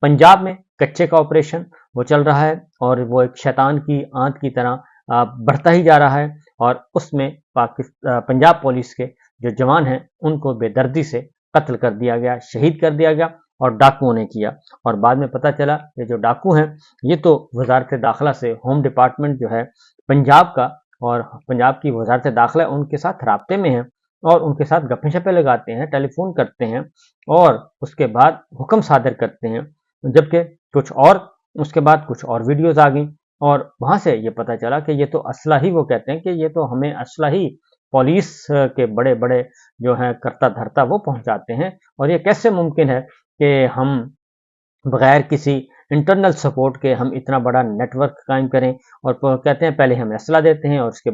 पंजाब में कच्चे का ऑपरेशन वो चल रहा है और वो एक शैतान की आंत की तरह बढ़ता ही जा रहा है, और उसमें पंजाब पुलिस के जो जवान हैं उनको बेदर्दी से कत्ल कर दिया गया, शहीद कर दिया गया, और डाकुओं ने किया। और बाद में पता चला ये जो डाकू हैं ये तो वजारत दाखिला से, होम डिपार्टमेंट जो है पंजाब का, और पंजाब की वजारत दाखिला उनके साथ राब्ते में है, और उनके साथ गप्पे शप्पे लगाते हैं, टेलीफोन करते हैं, और उसके बाद हुक्म सादर करते हैं। जबकि कुछ और उसके बाद कुछ और वीडियोस आ गई, और वहां से ये पता चला कि ये तो असला ही, वो कहते हैं कि ये तो हमें असला ही पुलिस के बड़े बड़े जो हैं करता धरता वो पहुंचाते हैं, और ये कैसे मुमकिन है कि हम बगैर किसी इंटरनल सपोर्ट के हम इतना बड़ा नेटवर्क कायम करें। और कहते हैं पहले हम असला देते हैं और उसके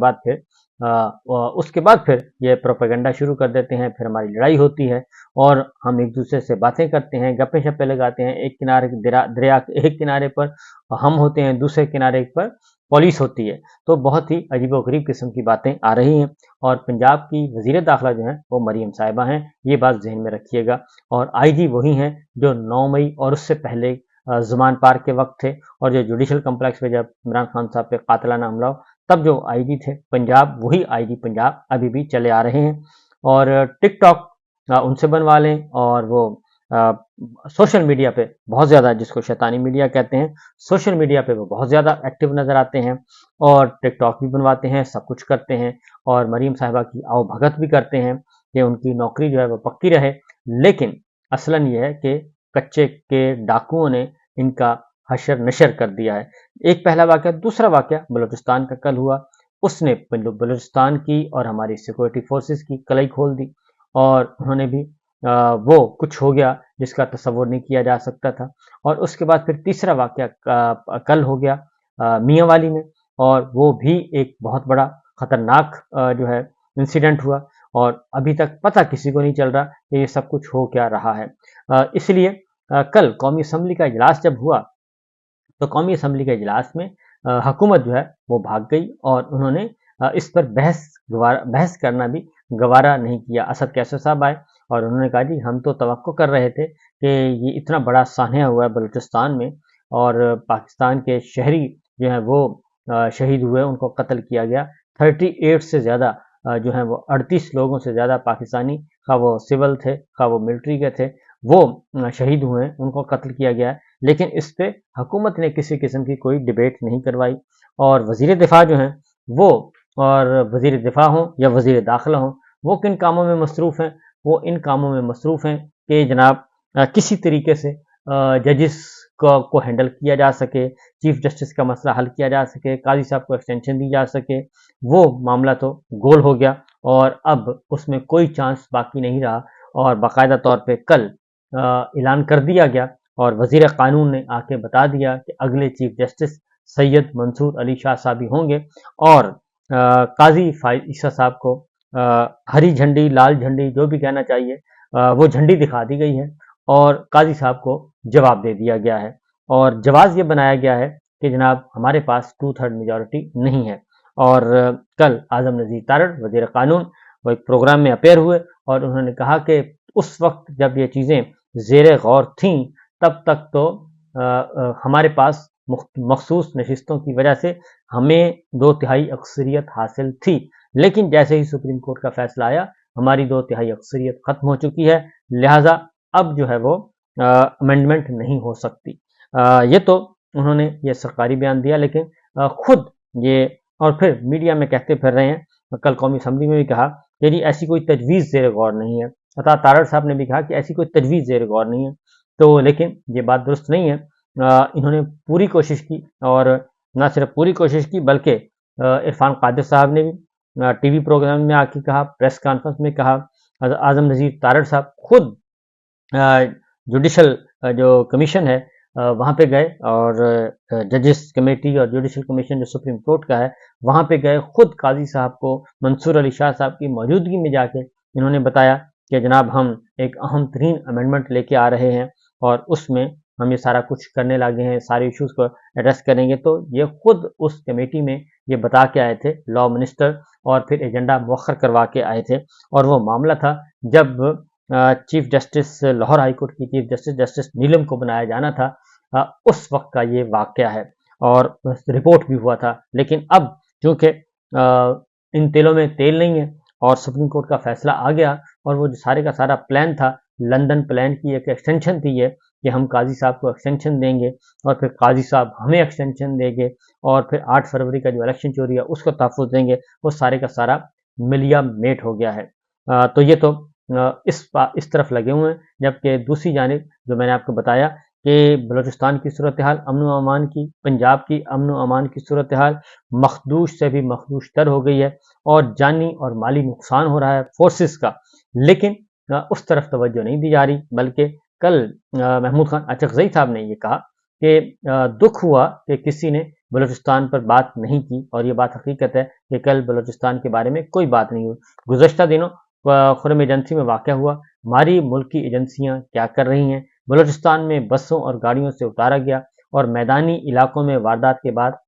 बाद फिर ये प्रोपेगेंडा शुरू कर देते हैं, फिर हमारी लड़ाई होती है और हम एक दूसरे से बातें करते हैं, गप्पे शप्पे लगाते हैं। एक किनारे दरिया के एक किनारे पर हम होते हैं, दूसरे किनारे पर पुलिस होती है। तो बहुत ही अजीबोगरीब किस्म की बातें आ रही हैं, और पंजाब की वजीर दाखिला जो है वो मरीम साहिबा हैं, ये बात जहन में रखिएगा। और आईजी वही हैं जो 9 मई और उससे पहले जुमान पार्क के वक्त थे, और जो जुडिशल कम्प्लेक्स पे जब इमरान खान साहब पे कातलाना हमला हो तब जो आईजी थे पंजाब, वही आईजी पंजाब अभी भी चले आ रहे हैं। और टिकटॉक उनसे बनवा लें, और वो सोशल मीडिया पे बहुत ज़्यादा, जिसको शैतानी मीडिया कहते हैं, सोशल मीडिया पे वो बहुत ज़्यादा एक्टिव नज़र आते हैं, और टिकटॉक भी बनवाते हैं, सब कुछ करते हैं, और मरीम साहिबा की आओ भगत भी करते हैं कि उनकी नौकरी जो है वो पक्की रहे। लेकिन असलन ये है कि कच्चे के डाकुओं ने इनका हशर नशर कर दिया है। एक पहला वाक़या। दूसरा वाक़या बलूचिस्तान का कल हुआ, उसने बलूचिस्तान की और हमारी सिक्योरिटी फोर्सेस की कलई खोल दी, और उन्होंने भी वो कुछ हो गया जिसका तसव्वुर नहीं किया जा सकता था। और उसके बाद फिर तीसरा वाक़या कल हो गया मियांवाली में, और वो भी एक बहुत बड़ा खतरनाक जो है इंसिडेंट हुआ, और अभी तक पता किसी को नहीं चल रहा कि ये सब कुछ हो क्या रहा है। इसलिए कल कौमी असम्बली का इजलास जब हुआ तो कौमी असम्बली के इजलास में हुकूमत जो है वो भाग गई, और उन्होंने इस पर बहस करना भी गवारा नहीं किया। असद कैसर साहब आए और उन्होंने कहा जी हम तो तवक्को कर रहे थे कि ये इतना बड़ा सान्या हुआ है बलूचिस्तान में, और पाकिस्तान के शहरी जो है वो शहीद हुए, उनको कत्ल किया गया। 38 से ज़्यादा जो है वो 38 लोगों से ज़्यादा पाकिस्तानी, खा वो सिविल थे खा वो मिलिट्री के थे, वो शहीद हुए हैं, उनको कत्ल किया गया है। लेकिन इस पे हुकूमत ने किसी किस्म की कोई डिबेट नहीं करवाई, और वजीर दिफा जो हैं वो, और वजीर दिफा हों या वजीर दाखिला हों, वो किन कामों में मसरूफ़ हैं? वो इन कामों में मसरूफ़ हैं कि जनाब किसी तरीके से जजिस को हैंडल किया जा सके, चीफ जस्टिस का मसला हल किया जा सके, काजी साहब को एक्सटेंशन दी जा सके। वो मामला तो गोल हो गया, और अब उसमें कोई चांस बाकी नहीं रहा, और बाकायदा तौर पे कल ऐलान कर दिया गया, और वजीर कानून ने आके बता दिया कि अगले चीफ जस्टिस सैयद मंसूर अली शाह साहब ही होंगे, और काजी फाइज ईसा साहब को हरी झंडी, लाल झंडी, जो भी कहना चाहिए, वो झंडी दिखा दी गई है, और काजी साहब को जवाब दे दिया गया है, और जवाब ये बनाया गया है कि जनाब हमारे पास 2/3 मेजॉरिटी नहीं है। और कल आजम नज़ीर तारड़ वजीर कानून वो एक प्रोग्राम में अपेयर हुए, और उन्होंने कहा कि उस वक्त जब ये चीज़ें ज़ेर गौर थीं तब तक तो हमारे पास मखसूस नशिस्तों की वजह से हमें 2/3 अक्सरियत हासिल थी, लेकिन जैसे ही सुप्रीम कोर्ट का फैसला आया हमारी 2/3 अक्सरियत खत्म हो चुकी है, लिहाजा अब जो है वो अमेंडमेंट नहीं हो सकती। ये तो उन्होंने ये सरकारी बयान दिया, लेकिन खुद ये और फिर मीडिया में कहते फिर रहे हैं। कल कौमी असम्बली में भी कहा कि जी ऐसी कोई तजवीज़ ज़ेर गौर नहीं है। अता तारड़ साहब ने भी कहा कि ऐसी कोई तजवीज़ ज़ेर गौर नहीं है। तो लेकिन ये बात दुरुस्त नहीं है। इन्होंने पूरी कोशिश की, और ना सिर्फ पूरी कोशिश की बल्कि इरफान कादिर साहब ने भी टीवी प्रोग्राम में आके कहा, प्रेस कॉन्फ्रेंस में कहा, आजम नज़ीर तारड़ साहब खुद जुडिशल जो कमीशन है वहाँ पे गए, और जजेस कमेटी और जुडिशल कमीशन जो सुप्रीम कोर्ट का है वहाँ पे गए, खुद काजी साहब को मंसूर अली शाह साहब की मौजूदगी में जाके इन्होंने बताया कि जनाब हम एक अहम तरीन अमेंडमेंट लेके आ रहे हैं, और उसमें हम ये सारा कुछ करने लगे हैं, सारे इश्यूज को एड्रेस करेंगे। तो ये खुद उस कमेटी में ये बता के आए थे लॉ मिनिस्टर, और फिर एजेंडा मुअख्खर करवा के आए थे। और वो मामला था जब chief justice Lahore high court की चीफ जस्टिस जस्टिस नीलम को बनाया जाना था, उस वक्त का ये वाकया है और रिपोर्ट भी हुआ था। लेकिन अब चूंकि इन तेलों में तेल नहीं है और सुप्रीम कोर्ट का फैसला आ गया और वो जो सारे का सारा प्लान था, लंदन प्लान की एक एक्सटेंशन थी ये कि हम काजी साहब को एक्सटेंशन देंगे और फिर काजी साहब हमें एक्सटेंशन देंगे और फिर 8 फरवरी का जो इलेक्शन चोरी है उसको तहफ़्फ़ुज़ देंगे, वो सारे का सारा मिलिया मेट हो गया है। तो ये तो इस तरफ लगे हुए हैं, जबकि दूसरी जानिब जो मैंने आपको बताया कि बलूचिस्तान की सूरत हाल अमन व अमान की, पंजाब की अमन व अमान की सूरत हाल मखदूश से भी मखदूश तर हो गई है और जानी और माली नुकसान हो रहा है फोर्सेस का, लेकिन उस तरफ तवज्जो नहीं दी जा रही। बल्कि कल महमूद खान अचकज़ई साहब ने ये कहा कि दुख हुआ कि किसी ने बलूचिस्तान पर बात नहीं की, और ये बात हकीकत है कि कल बलूचिस्तान के बारे में कोई बात नहीं हुई। गुज़श्ता दिनों खुरम एजेंसी में वाक़या हुआ, हमारी मुल्क की एजेंसियाँ क्या कर रही हैं। बलूचिस्तान में बसों और गाड़ियों से उतारा गया और मैदानी इलाकों में वारदात के बाद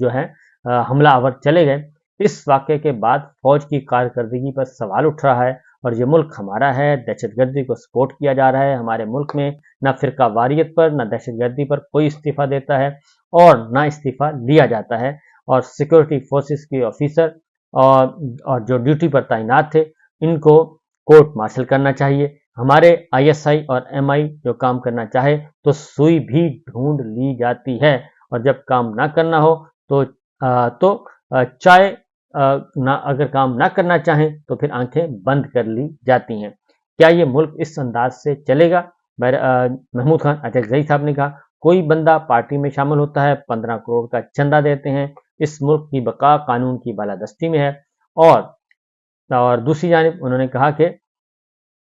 जो है हमला आवर चले गए। इस वाक़े के बाद फ़ौज की कारकर्दगी पर सवाल उठ रहा है और ये मुल्क हमारा है, दहशतगर्दी को सपोर्ट किया जा रहा है। हमारे मुल्क में न फ़िरका वारियत पर न दहशतगर्दी पर कोई इस्तीफ़ा देता है और न इस्तीफ़ा लिया जाता है, और सिक्योरिटी फोर्सेस के ऑफिसर और जो ड्यूटी पर तैनात थे, इनको कोर्ट मार्शल करना चाहिए। हमारे आईएसआई और एमआई जो काम करना चाहे तो सुई भी ढूंढ ली जाती है, और जब काम ना करना हो तो चाहे ना अगर काम ना करना चाहें तो फिर आंखें बंद कर ली जाती हैं। क्या ये मुल्क इस अंदाज से चलेगा? महमूद खान अचकज़ई साहब ने कहा, कोई बंदा पार्टी में शामिल होता है, 15 करोड़ का चंदा देते हैं, इस मुल्क की बका कानून की बालादस्ती में है। और दूसरी जानिब उन्होंने कहा कि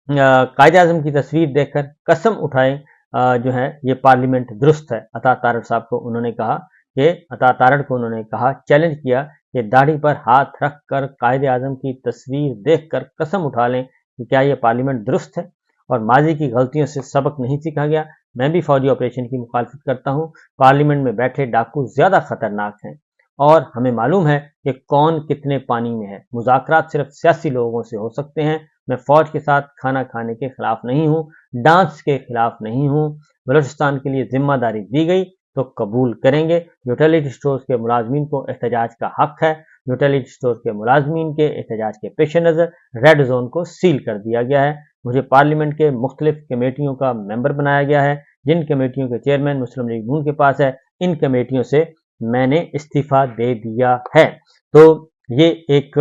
कायदे आज़म की तस्वीर देखकर कसम उठाए जो है ये पार्लियामेंट दुरुस्त है। अता तारड़ साहब को उन्होंने कहा कि अता तारड़ को उन्होंने कहा, चैलेंज किया कि दाढ़ी पर हाथ रख कर कायदे आज़म की तस्वीर देखकर कसम उठा लें कि क्या ये पार्लियामेंट दुरुस्त है और माजी की गलतियों से सबक नहीं सीखा गया। मैं भी फौजी ऑपरेशन की मुखालफत करता हूँ। पार्लियामेंट में बैठे डाकू ज्यादा खतरनाक हैं और हमें मालूम है कि कौन कितने पानी में है। मुज़ाकरात सिर्फ सियासी लोगों से हो सकते हैं। मैं फौज के साथ खाना खाने के खिलाफ नहीं हूँ, डांस के खिलाफ नहीं हूँ। बलूचिस्तान के लिए जिम्मेदारी दी गई तो कबूल करेंगे। यूटिलिटी स्टोर्स के मुलाजमीन को एहतजाज का हक है। यूटिलिटी स्टोर्स के मुलाजमीन के एहतजाज के पेश नज़र रेड जोन को सील कर दिया गया है। मुझे पार्लियामेंट के मुख्तलिफ कमेटियों का मेंबर बनाया गया है। जिन कमेटियों के चेयरमैन मुस्लिम लीग नून के पास है, इन कमेटियों से मैंने इस्तीफा दे दिया है। तो ये एक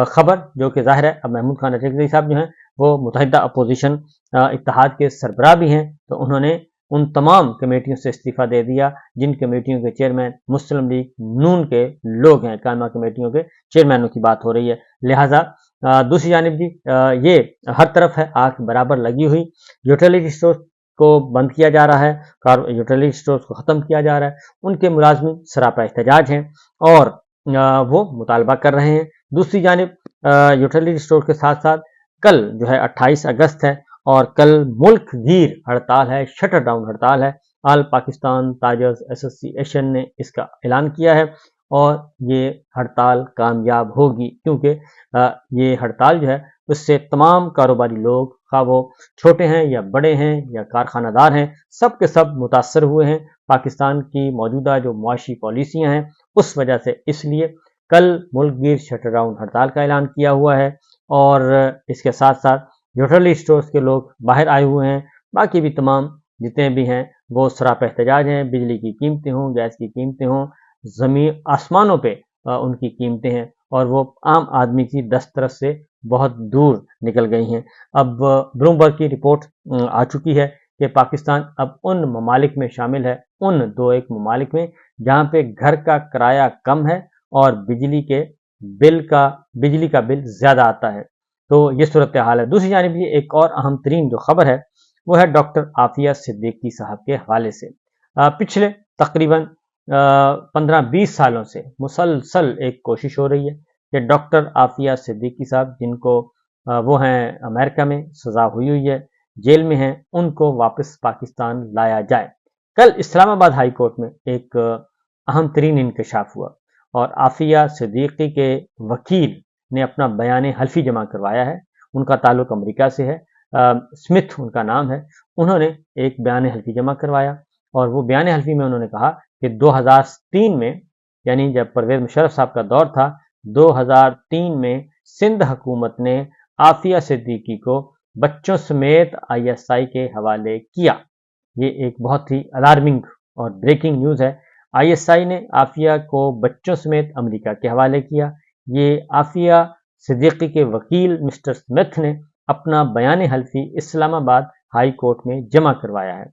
खबर जो कि जाहिर है, अब महमूद खान अचकज़ई साहब जो हैं वो मुत्तहिदा अपोजिशन इत्तेहाद के सरबराह भी हैं, तो उन्होंने उन तमाम कमेटियों से इस्तीफा दे दिया जिन कमेटियों के चेयरमैन मुस्लिम लीग नून के लोग हैं। कायमा कमेटियों के चेयरमैनों की बात हो रही है। लिहाजा दूसरी जानिब जी ये हर तरफ है आग बराबर लगी हुई। यूटिलिटी स्टोर को बंद किया जा रहा है, यूटिलिटी स्टोर्स को ख़त्म किया जा रहा है। उनके मुलाजमीन सरापा एहतजाज हैं और वो मुतालबा कर रहे हैं। दूसरी जानिब यूटिलिटी स्टोर के साथ साथ कल जो है 28 अगस्त है और कल मुल्क गीर हड़ताल है, शटर डाउन हड़ताल है। ऑल पाकिस्तान ताजर्स एसोसिएशन ने इसका ऐलान किया है और ये हड़ताल कामयाब होगी, क्योंकि ये हड़ताल जो है उससे तमाम कारोबारी लोग, खा वो छोटे हैं या बड़े हैं या कारखानादार हैं, सब के सब मुतासर हुए हैं पाकिस्तान की मौजूदा जो मुआशी पॉलिसियाँ हैं उस वजह से। इसलिए कल मुल्क गिर शटर डाउन हड़ताल का ऐलान किया हुआ है और इसके साथ साथ यूटिलिटी स्टोर्स के लोग बाहर आए हुए हैं। बाकी भी तमाम जितने भी हैं वो सरापा एहतजाज हैं। बिजली की कीमतें हों, गैस की कीमतें हों, ज़मीन आसमानों पे उनकी कीमतें हैं और वो आम आदमी की दस्तरस से बहुत दूर निकल गई हैं। अब ब्लूमबर्ग की रिपोर्ट आ चुकी है कि पाकिस्तान अब उन ममालिक में शामिल है, उन 2-1 ममालिक में जहाँ पे घर का किराया कम है और बिजली का बिल ज़्यादा आता है। तो ये सूरत हाल है। दूसरी जानिब ये एक और अहम तरीन जो खबर है वो है डॉक्टर आफिया सिद्दीकी साहब के हवाले से। पिछले तकरीबन 15-20 सालों से मुसलसल एक कोशिश हो रही है कि डॉक्टर आफिया सिद्दीकी साहब, जिनको वो हैं अमेरिका में सज़ा हुई है, जेल में हैं, उनको वापस पाकिस्तान लाया जाए। कल इस्लामाबाद हाई कोर्ट में एक अहम तरीन इंकशाफ हुआ और आफिया सिद्दीकी के वकील ने अपना बयान हल्फी जमा करवाया है। उनका ताल्लुक अमेरिका से है। اسمتھ ان کا نام ہے، انہوں نے ایک بیان حلفی جمع کروایا، اور وہ بیان حلفی میں انہوں نے کہا کہ 2003 میں، یعنی جب پرویز مشرف صاحب کا دور تھا، 2003 میں سندھ حکومت نے عافیہ صدیقی کو بچوں سمیت ISI کے حوالے کیا۔ یہ ایک بہت ہی الارمنگ اور بریکنگ نیوز ہے۔ ISI نے عافیہ کو بچوں سمیت امریکہ کے حوالے کیا۔ یہ عافیہ صدیقی کے وکیل مسٹر اسمتھ نے اپنا بیان حلفی اسلام آباد ہائی کورٹ میں جمع کروایا ہے۔